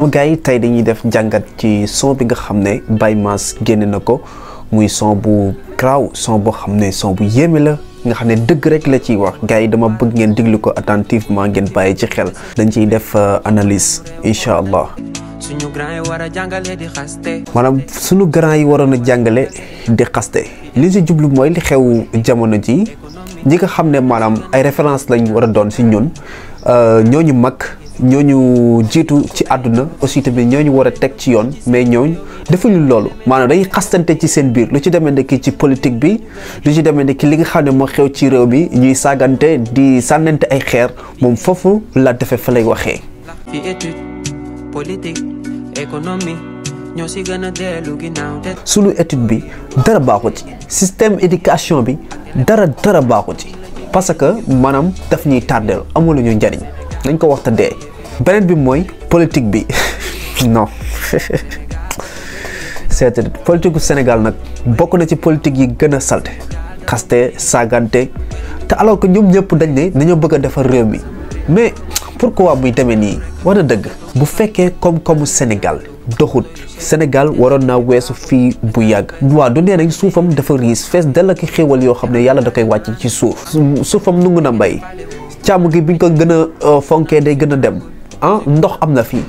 gars yi tey dañuy def jàngat ci son bi nga xam ne Baye Mass génne na ko muy son bu graw son boo xam ne son bu yéeme la nga xam ne dëgg rek la ciy wax gars yi dama bëgg ngeen déglu ko attentivement ngeen bàyyi ci xel dañ ciy def analyse incha allah. suñu grand yi war a jàngale di xaste. maanaam suñu grand yi waroon a jàngale di xaste li si jublu mooy li xew jamono ji ñi nga xam ne maanaam ay référence lañ war a doon si ñun ñooñu mag. ñooñu jiitu ci àdduna aussi tamit ñooñu war a teg ci yoon mais ñooñu defuñu loolu maanaam dañuy xastante ci seen biir lu ci demee nekk ci politique bi lu ci demee nekk li nga xam ne moo xew ci réew bi ñuy saagante di sànnante ay xeer moom foofu la defee fa lay waxee. fi étude politique économie ñoo si gën a dellu ginnaaw. sunu étude bi dara baaxu ci système éducation bi dara baaxu ci parce que maanaam daf ñuy tardeel amul ñu njariñ. dañ ko waxta dee beneen bi mooy politique bi non c'est politique gu Sénégal nag bokk na ci politique yi gën a salte xaste saagante te alors que ñoom ñëpp dañ ne dañoo bëgg a defar réew mi mais pourquoi muy demee nii war na dëgg bu fekkee koom-koomu Sénégal doxut Sénégal waroon naa weesu fii bu yàgg waaw du nee nañ suufam dafa riis fees dal ak xéewal yoo xam ne yàlla da koy wàcc ci suufam nungu na mbay càmm gi biñ ko gën a fonkee day gën a dem ndox am na fii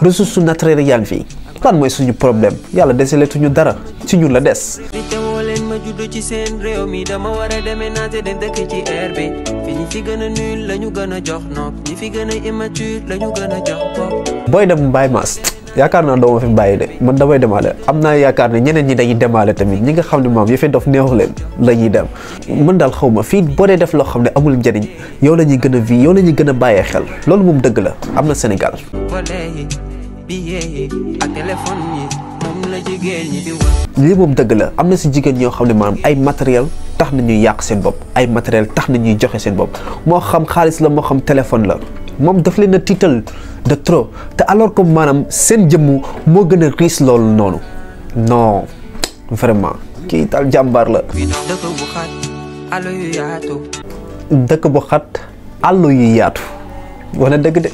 ressources naturelles yaa ngi fii lan mooy suñu problème yàlla deseletuñu dara ci ñun la des. teewoo leen ma judd ci seen réew mi dama war a déménager dem dëkk ci air bi fi ñi fi gën a nul la ñu gën a jox nopp ñi fi gën a immature la ñu gën a jox bopp. booy dem Baye Mass yaakaar naa doo ma fi bàyyi de man damay demaale am naa yaakaar ne ñeneen ñi dañuy demaale tamit ñi nga xam ne maam yëfe dof neexu leen la ñuy dem mën daal xaw ma fii boo dee def loo xam ne amul njëriñ yow la ñuy gën a vie yow la ñuy gën a bàyyee xel loolu moom dëgg la am na Sénégal. lii moom dëgg la am na si jigéen ñoo xam ne maanaam ay matériel tax na ñuy yàq seen bopp ay matériel tax na ñuy joxe seen bopp moo xam xaalis la moo xam téléphone la moom daf leen a tiital de trop te alors que maanaam seen jëmm moo gën a riis loolu noonu non vraiment kii daal jàmbaar la. dëkk bu xat àll yu yaatu. dëkk bu xat àll yu yaatu wala dëgg de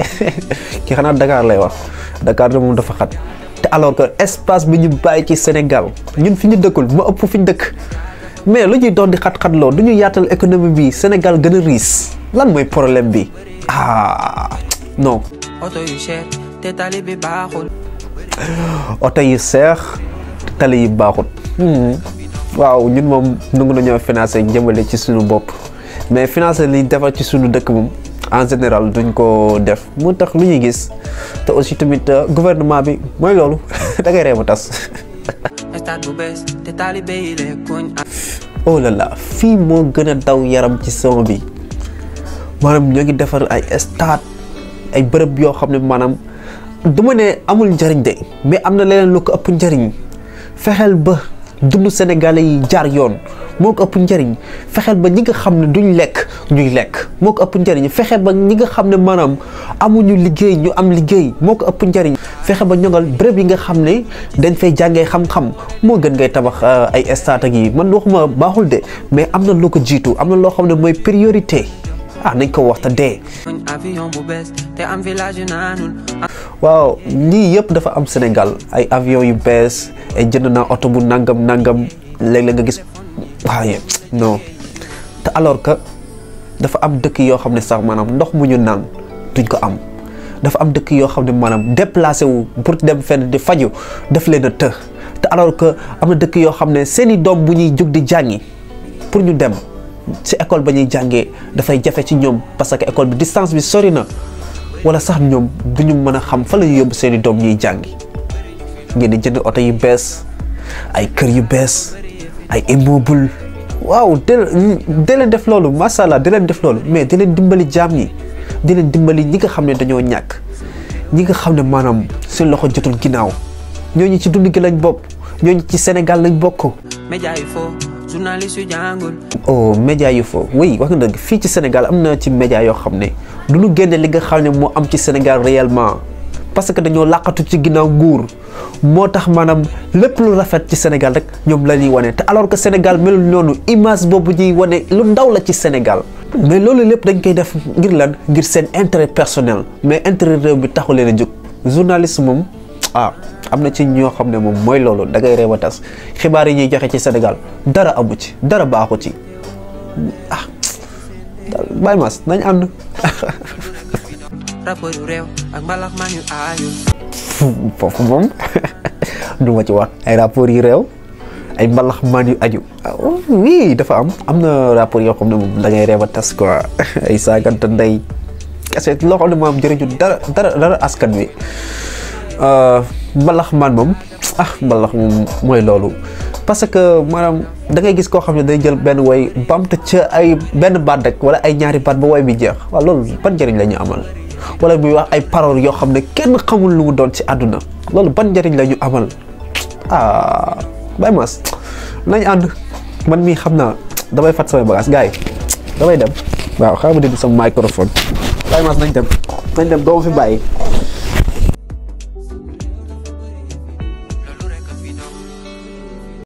kii xanaa Dakar lay wax Dakar de moom dafa xat te alors que espace bi ñu bàyyi ci Sénégal ñun fi ñu dëkkul ma ëpp fi ñu dëkk mais lu ñuy doon di xat-xat loo du ñu yaatal économie bi Sénégal gën a riis lan mooy problème bi. non. oto yu cher te tali bi baaxul. oto yu seex tali yi baaxul. waaw ñun moom nangu nañoo financé jëmale ci suñu bopp mais financé li defar ci suñu dëkk moom en général duñ ko def moo tax lu ñuy gis te aussi tamit gouvernement bi mooy loolu da ngay reew a tas. stade bu bees te tali yi lekkuñ. oh là là fii moo gën a daw yaram ci son bi. maanaam ñoo ngi defar ay stade ay bërëb yoo xam ne maanaam du ma ne amul njariñ de mais am na leneen lu ko ëpp njariñ fexeel ba dundu Sénégalais yi jaar yoon moo ko ëpp njariñ fexeel ba ñi nga xam ne duñ lekk ñuy lekk moo ko ëpp njariñ fexe ba ñi nga xam ne maanaam amuñu liggéey ñu am liggéey moo ko ëpp njariñ fexe ba ñoŋal bërëb yi nga xam ne dañ fay jàngee xam-xam moo gën ngay tabax ay stade ak yi man waxuma baaxul de mais am na loo ko jiitu am na loo xam ne mooy priorité. nañ ko waxta dee. avion bu bees te am village yu naanul. waaw lii yëpp dafa am Sénégal ay avion yu bees ay jënd naa oto bu nangam léeg-léeg nga gis waaye non te alors que dafa am dëkk yoo xam ne sax maanaam ndox mu ñu naan duñ ko am dafa am dëkk yoo xam ne maanaam déplacé wu pour dem fenn di faju daf leen a të te alors que am na dëkk yoo xam ne seeni doom bu ñuy jóg di jàngi pour ñu dem. ci école ba ñuy jàngee dafay jafe ci ñoom parce que école bi distance bi sori na wala sax ñoom du ñu mën a xam fa la ñu yóbbu seeni doom ñuy jàngi ngeen di jënd oto yu bees ay kër yu bees ay immeuble waaw de leen def loolu macha allah di leen def loolu mais di leen dimbali jaam ñi di leen dimbali ñi nga xam ne dañoo ñàkk ñi nga xam ne maanaam seen loxo jotul ginnaaw ñooñu ci dund gi lañ bokk ñooñu ci Sénégal lañ bokk. média yi foo journaliste yu jàngul. oh média yu foo oui wax nga dëgg fii ci Sénégal am na ci média yoo xam ne du ñu génne li nga xam ne moo am ci Sénégal réellement parce que dañoo làqatu ci ginnaaw nguur moo tax maanaam lépp lu rafet ci Sénégal rek ñoom la ñuy wane te alors que Sénégal melul noonu image boobu ñuy wane lu ndaw la ci Sénégal mais loolu lépp dañ koy def ngir lan ngir seen intérêt personnel mais intérêt réew bi taxu leen a jóg journaliste moom am na ci ñoo xam ne moom mooy loolu da ngay réew a tas xibaar yi ñuy joxe ci Sénégal dara amu ci dara baaxu ci Baye Mass nañ ànd. rapport yu réew ak mbalax maan yu aayu. foofu moom du ma ci wax ay rapport yu réew ay mbalax maan yu aju oui dafa am na rapport yoo xam ne moom da ngay réew a tas quoi ay saagante ndey kese loo xam ne moom jërëjëf dara askan wi. mbalax man moom mbalax moom mooy loolu parce que maanaam da ngay gis koo xam ne day jël benn woy bamte ca ay benn baat rek wala ay ñaari baat ba woy bi jeex waaw loolu ban njëriñ la ñu amal wala muy wax ay paroles yoo xam ne kenn xamul lu mu doon ci àdduna loolu ban njëriñ la ñu amal Baye Mass nañ ànd man mii xam naa damay fat samay bagage gars yi damay dem waaw xam nga dindi sama microphone Baye Mass nañ dem doo ma fi bàyyi